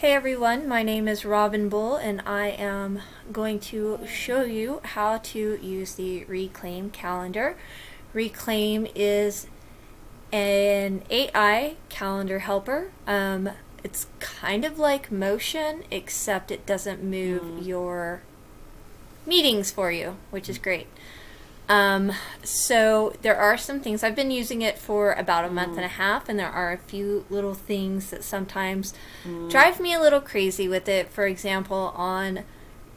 Hey everyone, my name is Robin Bull and I am going to show you how to use the Reclaim calendar. Reclaim is an AI calendar helper. It's kind of like Motion, except it doesn't move your meetings for you, which is great. So there are some things, I've been using it for about a month and a half, and there are a few little things that sometimes drive me a little crazy with it. For example, on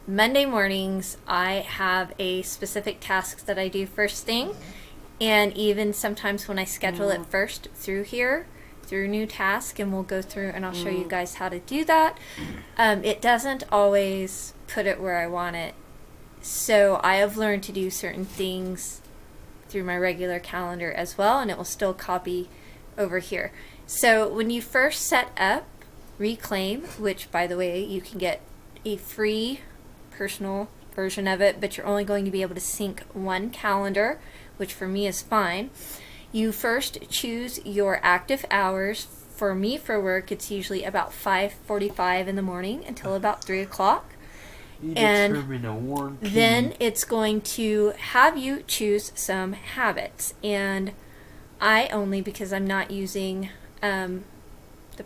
Monday mornings, I have a specific task that I do first thing, and even sometimes when I schedule it first through here, through new task, and we'll go through and I'll show you guys how to do that, it doesn't always put it where I want it. So I have learned to do certain things through my regular calendar as well, and it will still copy over here. So when you first set up Reclaim, which by the way you can get a free personal version of it, but you're only going to be able to sync one calendar, which for me is fine. You first choose your active hours. For me, for work, it's usually about 5:45 in the morning until about 3 o'clock. And then it's going to have you choose some habits, and I only, because I'm not using the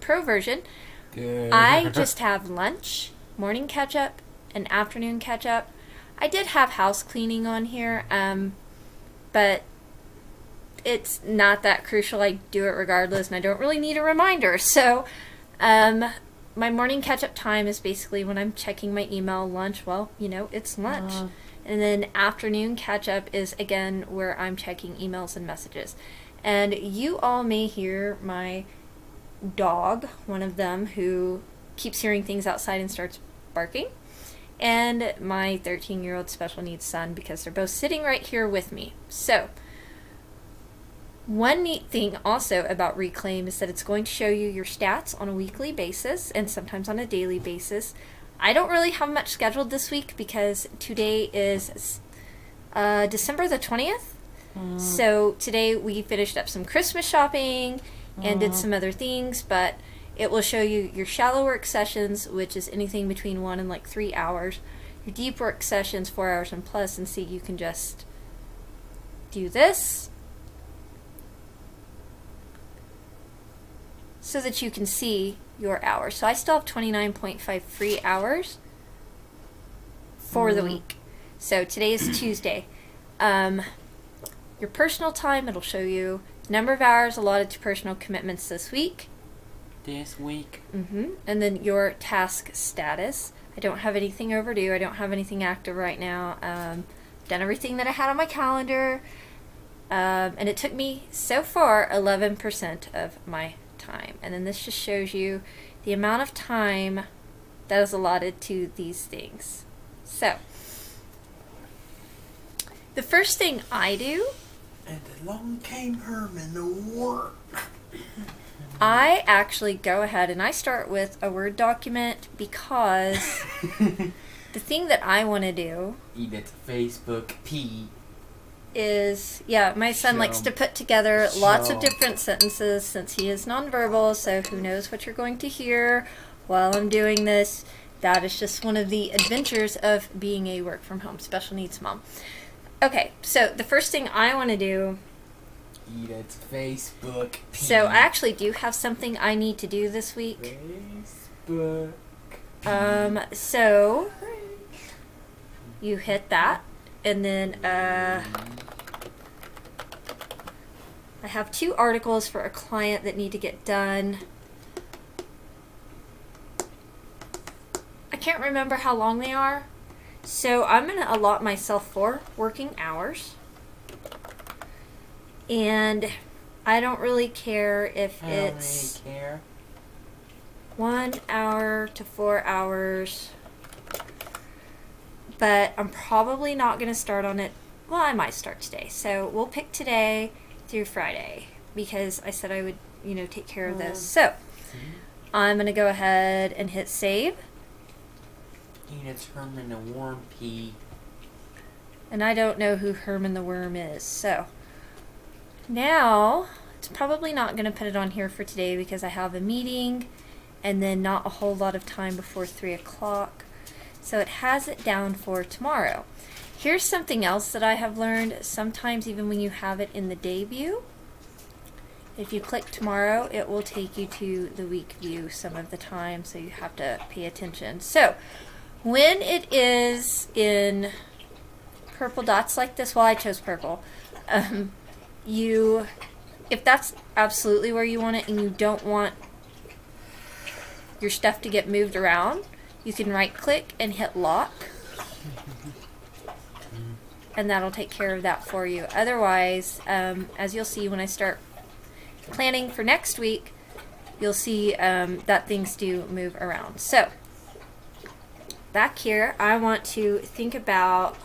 pro version, I just have lunch, morning catch up, and afternoon catch up. I did have house cleaning on here, but it's not that crucial. I do it regardless, and I don't really need a reminder. So my morning catch-up time is basically when I'm checking my email. Lunch, well, you know, it's lunch. And then afternoon catch-up is, again, where I'm checking emails and messages. And you all may hear my dog, one of them, who keeps hearing things outside and starts barking, and my 13-year-old special needs son, because they're both sitting right here with me. So one neat thing also about Reclaim is that it's going to show you your stats on a weekly basis and sometimes on a daily basis. I don't really have much scheduled this week because today is December the 20th. So today we finished up some Christmas shopping and did some other things, but it will show you your shallow work sessions, which is anything between 1 and like 3 hours. Your deep work sessions, 4 hours and plus, and see, you can just do this so that you can see your hours. So I still have 29.5 free hours for the week. So today is Tuesday. Your personal time, it'll show you the number of hours allotted to personal commitments this week. And then your task status. I don't have anything overdue. I don't have anything active right now. Done everything that I had on my calendar. And it took me so far 11% of my time. And then this just shows you the amount of time that is allotted to these things. So the first thing I do, and along came Herman the War. I actually go ahead and I start with a Word document, because the thing that I want to do Facebook is, yeah, my son likes to put together lots of different sentences since he is nonverbal, so who knows what you're going to hear while I'm doing this. That is just one of the adventures of being a work from home special needs mom. Okay, so the first thing I want to do, Facebook. So I actually do have something I need to do this week. Facebook. So you hit that, and then I have 2 articles for a client that need to get done. I can't remember how long they are, so I'm going to allot myself 4 working hours. And I don't really care if it's 1 hour to 4 hours, but I'm probably not going to start on it. Well, I might start today. So we'll pick today through Friday, because I said I would, you know, take care of this. So I'm going to go ahead and hit save. It's Herman the Worm P. And I don't know who Herman the Worm is. So now it's probably not going to put it on here for today because I have a meeting and then not a whole lot of time before 3 o'clock. So it has it down for tomorrow. Here's something else that I have learned. Sometimes even when you have it in the day view, if you click tomorrow, it will take you to the week view some of the time, so you have to pay attention. So when it is in purple dots like this, well, I chose purple, if that's absolutely where you want it and you don't want your stuff to get moved around, you can right click and hit lock, and that'll take care of that for you. Otherwise, as you'll see when I start planning for next week, you'll see that things do move around. So back here, I want to think about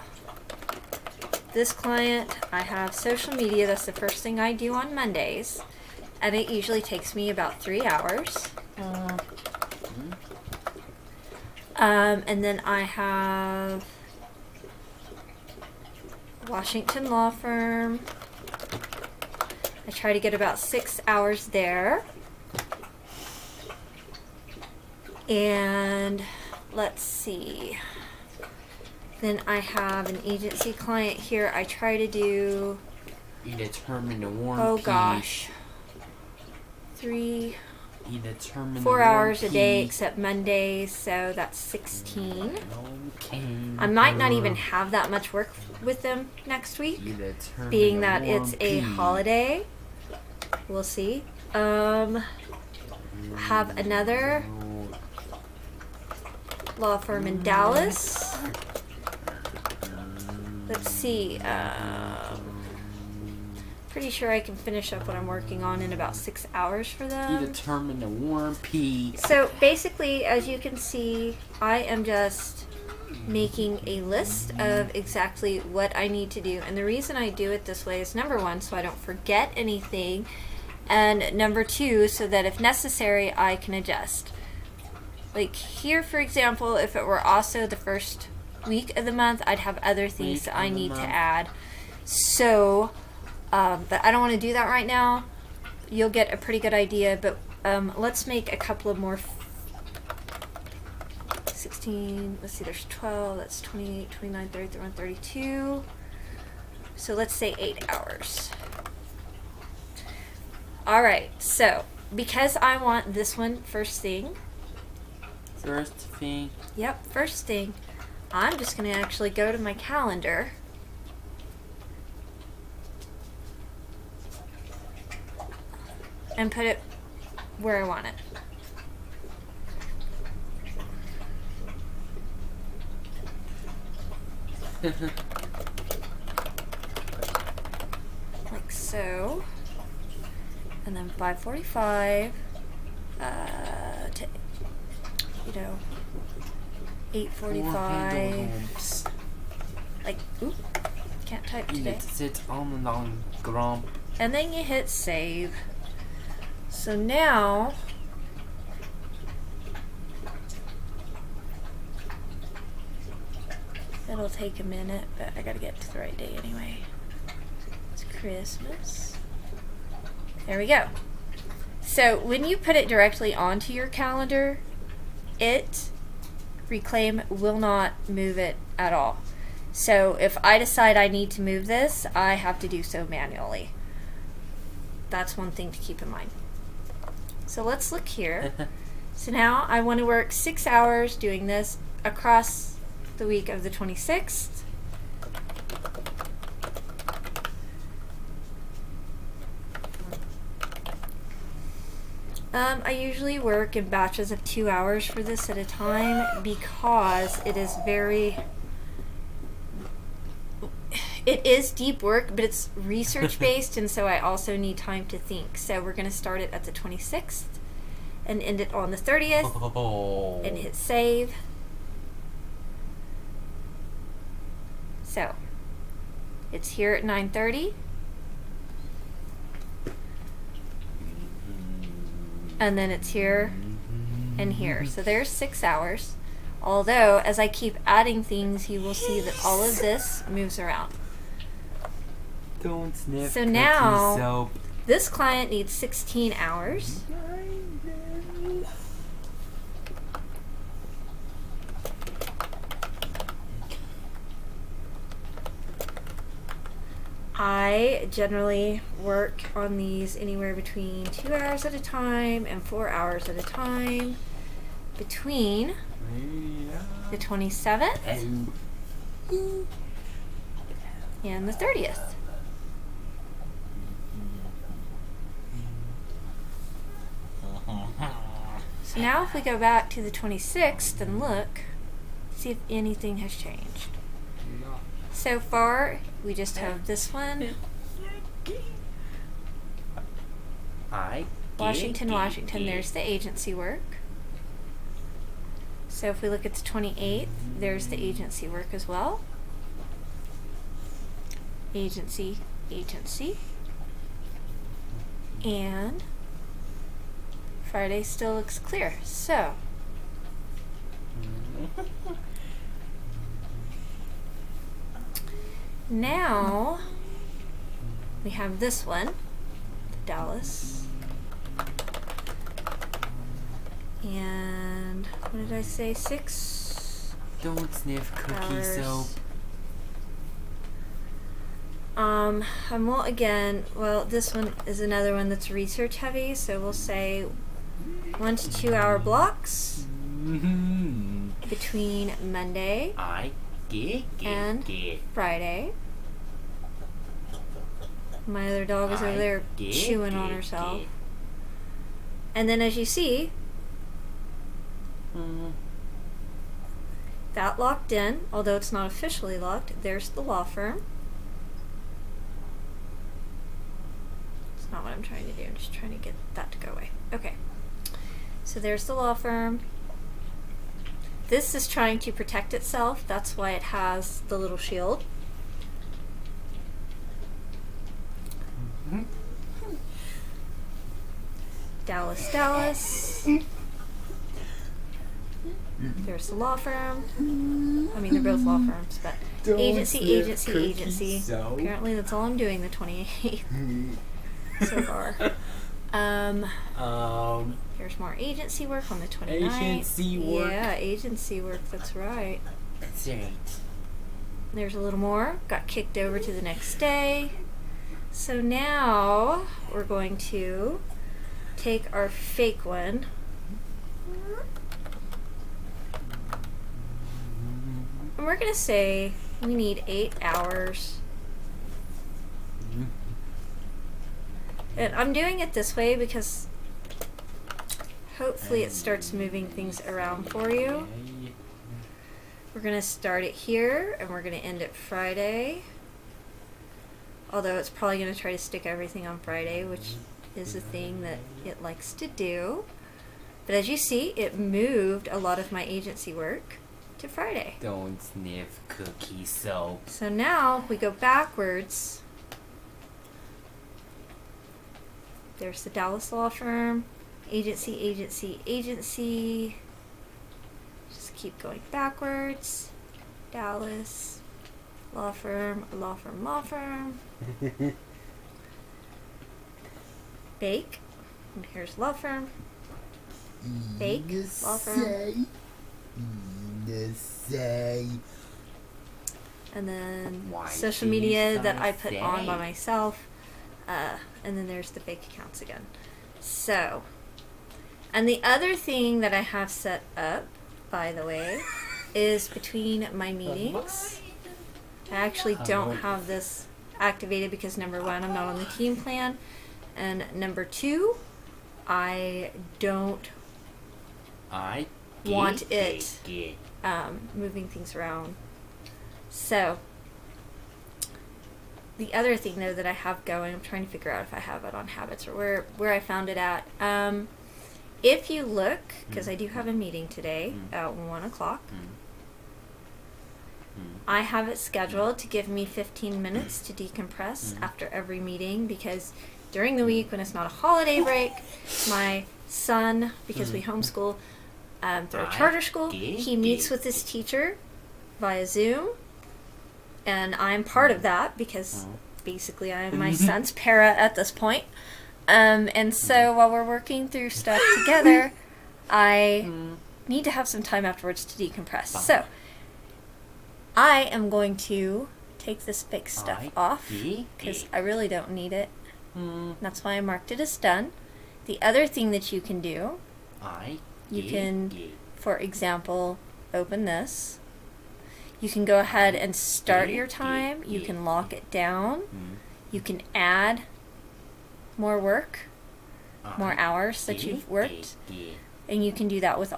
this client. I have social media. That's the first thing I do on Mondays, and it usually takes me about 3 hours. And then I have Washington Law Firm. I try to get about 6 hours there. And let's see. Then I have an agency client here. I try to do... You determine the warm Oh P. gosh. 4 hours a day except Mondays, so that's 16. I might not even have that much work with them next week, being that it's a holiday. We'll see. Have another law firm in Dallas. Let's see. Pretty sure I can finish up what I'm working on in about 6 hours for them. You determine the warm P. So basically, as you can see, I am just making a list of exactly what I need to do. And the reason I do it this way is, number one, so I don't forget anything, and number two, so that if necessary, I can adjust. Like here, for example, if it were also the first week of the month, I'd have other things that I need to add. So, but I don't want to do that right now. You'll get a pretty good idea, but let's make a couple of more. 16, let's see, there's 12, that's 28, 29, 30, 31, 32. So let's say 8 hours. Alright, so because I want this one first thing. First thing. Yep, first thing. I'm just going to actually go to my calendar. And put it where I want it. Like so. And then 5:45 to, 8:45. Like, oop, can't type today. Sit on the long grump. And then you hit save. So now it'll take a minute, but I gotta get to the right day anyway. It's Christmas. There we go. So when you put it directly onto your calendar, Reclaim will not move it at all. So if I decide I need to move this, I have to do so manually. That's one thing to keep in mind. So let's look here. So now I want to work 6 hours doing this across the week of the 26th. I usually work in batches of 2 hours for this at a time because it is it is deep work, but it's research based, and so I also need time to think. So we're going to start it at the 26th and end it on the 30th and hit save. So it's here at 9:30. And then it's here and here. So there's 6 hours. Although, as I keep adding things, you will see that all of this moves around. Don't sniff. So now, this client needs 16 hours. I generally work on these anywhere between 2 hours at a time and 4 hours at a time between the 27th and the 30th. So now if we go back to the 26th and look, see if anything has changed. So far, we just have this one. Washington, Washington, there's the agency work. So if we look at the 28th, there's the agency work as well. Agency, agency. And Friday still looks clear. So now we have this one, Dallas. And what did I say? 6 Don't sniff cookie hours. soap. Well, this one is another one that's research heavy, so we'll say 1 to 2 hour blocks between Monday and Friday. My other dog is over there chewing on herself. And then as you see, that locked in, although it's not officially locked. There's the law firm. It's not what I'm trying to do. I'm just trying to get that to go away. Okay. So there's the law firm. This is trying to protect itself. That's why it has the little shield. Dallas, Dallas. There's the law firm. I mean, they're both law firms, but agency, agency, agency. Apparently, that's all I'm doing the 28th so far. There's more agency work on the 29th. Agency work. Yeah, agency work. That's right. That's right. There's a little more. Got kicked over to the next day. So now we're going to take our fake one. And we're going to say we need 8 hours. And I'm doing it this way because hopefully it starts moving things around for you. We're going to start it here and we're going to end it Friday. Although it's probably going to try to stick everything on Friday, which is a thing that it likes to do. But as you see, it moved a lot of my agency work to Friday. Don't sniff cookie soap. So now, if we go backwards, there's the Dallas law firm, agency, agency, agency. Just keep going backwards. Dallas, law firm, law firm, law firm. Bake. And here's law firm. Bake, law firm. And then social media that I put on by myself. And then there's the bank accounts again. So, and the other thing that I have set up, by the way, is between my meetings. I actually don't have this activated because number 1, I'm not on the team plan, and number 2, I don't want it moving things around. So the other thing though that I have going, I'm trying to figure out if I have it on habits or where I found it at. If you look, because I do have a meeting today at 1 o'clock, I have it scheduled to give me 15 minutes to decompress after every meeting, because during the week when it's not a holiday break, my son, because we homeschool through a charter school, he meets with his teacher via Zoom, and I'm part of that because basically I am my son's para at this point. And so while we're working through stuff together, I need to have some time afterwards to decompress. So I am going to take this fake stuff I off dig because it. I really don't need it. Mm, That's why I marked it as done. The other thing that you can do, I you dig can, it. for example, open this. You can go ahead and start your time. You can lock it down. Mm, You can add more work, more I hours that dig you've worked. it. And you can do that with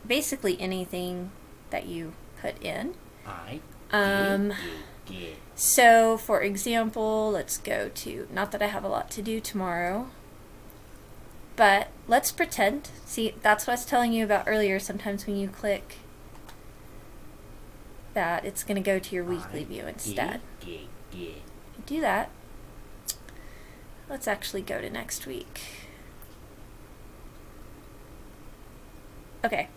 basically anything that you put in. I Um, dig it. So, for example, let's go to, not that I have a lot to do tomorrow, but let's pretend. See, that's what I was telling you about earlier. Sometimes when you click that, it's going to go to your weekly view instead. Dig it. You do that. Let's actually go to next week. Okay.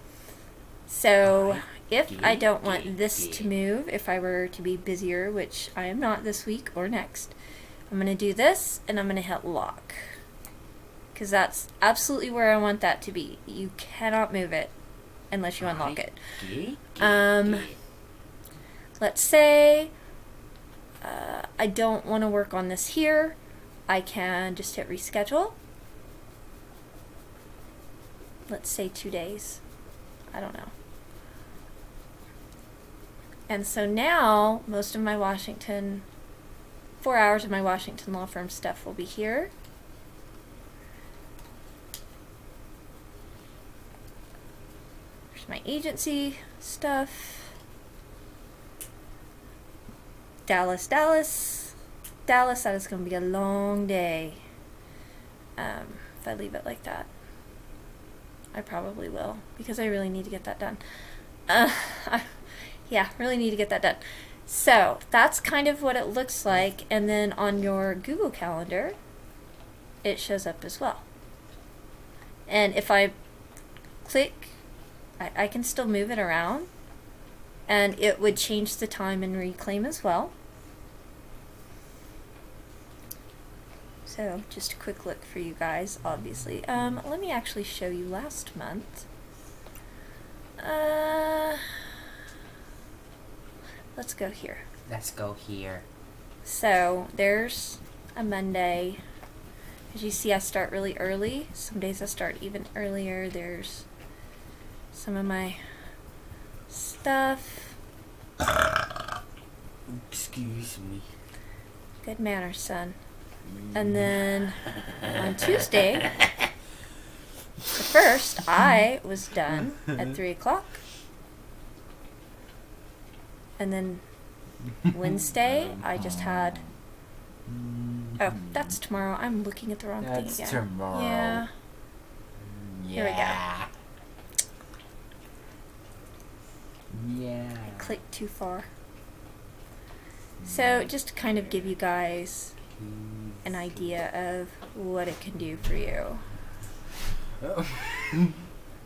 So, if I don't want this to move, if I were to be busier, which I am not this week or next, I'm going to do this and I'm going to hit lock. Because that's absolutely where I want that to be. You cannot move it unless you unlock it. Let's say I don't want to work on this here. I can just hit reschedule. Let's say 2 days. I don't know. And so now most of my 4 hours of my Washington law firm stuff will be here. There's my agency stuff. Dallas, Dallas, Dallas. That is going to be a long day. If I leave it like that. I probably will, because I really need to get that done. Yeah, really need to get that done. So that's kind of what it looks like, and then on your Google Calendar, it shows up as well. And if I click, I can still move it around, and it would change the time in Reclaim as well. So just a quick look for you guys, obviously. Let me actually show you last month. Let's go here. Let's go here. So there's a Monday. As you see, I start really early. Some days I start even earlier. There's some of my stuff. Excuse me. Good manners, son. And then on Tuesday, the 1st, I was done at 3 o'clock. And then Wednesday, I just had... Oh, that's tomorrow. I'm looking at the wrong thing again. That's tomorrow. Yeah. Here we go. Yeah. I clicked too far. So just to kind of give you guys an idea of what it can do for you. And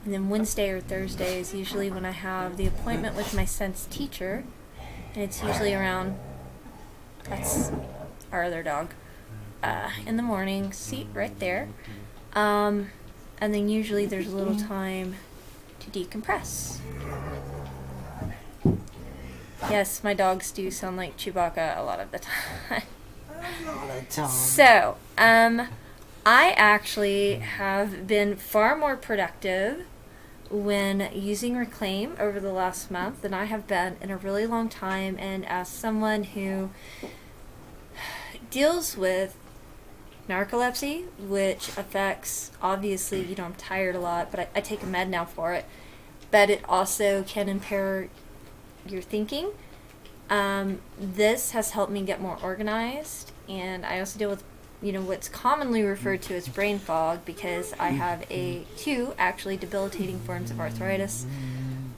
then Wednesday or Thursday is usually when I have the appointment with my Sense teacher, and it's usually around, that's our other dog, in the morning. See, right there. And then usually there's a little time to decompress. Yes, my dogs do sound like Chewbacca a lot of the time. So, I actually have been far more productive when using Reclaim over the last month than I have been in a really long time, and as someone who deals with narcolepsy, which affects, obviously, you know, I'm tired a lot, but I take a med now for it, but it also can impair your thinking. This has helped me get more organized, and I also deal with, you know, what's commonly referred to as brain fog, because I have two actually debilitating forms of arthritis.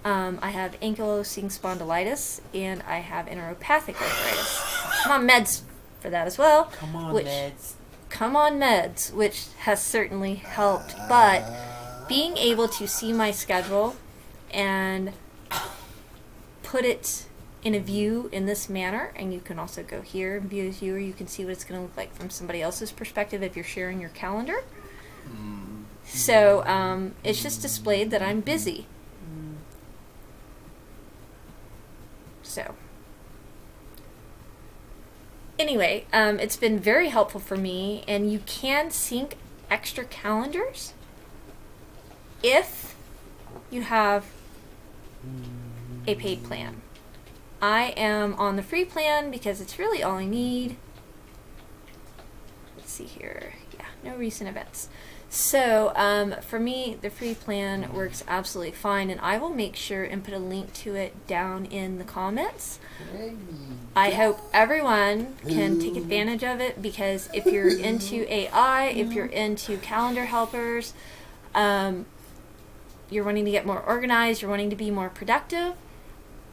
I have ankylosing spondylitis, and I have enteropathic arthritis. I'm on meds for that as well. Come on, meds. Come on meds, which has certainly helped, but being able to see my schedule and put it in a view in this manner, and you can also go here and view as viewer, you can see what it's going to look like from somebody else's perspective if you're sharing your calendar. So it's just displayed that I'm busy. So Anyway, it's been very helpful for me, and you can sync extra calendars if you have a paid plan. I am on the free plan because it's really all I need. Let's see here. Yeah, no recent events. So for me, the free plan works absolutely fine, and I will make sure and put a link to it down in the comments. I hope everyone can take advantage of it, because if you're into AI, if you're into calendar helpers, you're wanting to get more organized, you're wanting to be more productive,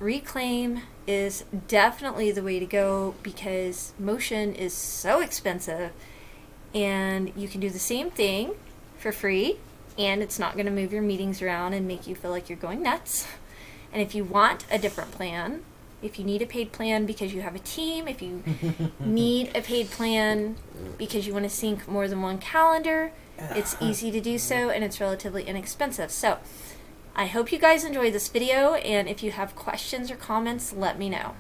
Reclaim is definitely the way to go, because Motion is so expensive, and you can do the same thing for free, and it's not going to move your meetings around and make you feel like you're going nuts. And if you want a different plan, if you need a paid plan because you have a team, if you need a paid plan because you want to sync more than one calendar, it's easy to do so, and it's relatively inexpensive. So I hope you guys enjoyed this video, and if you have questions or comments, let me know.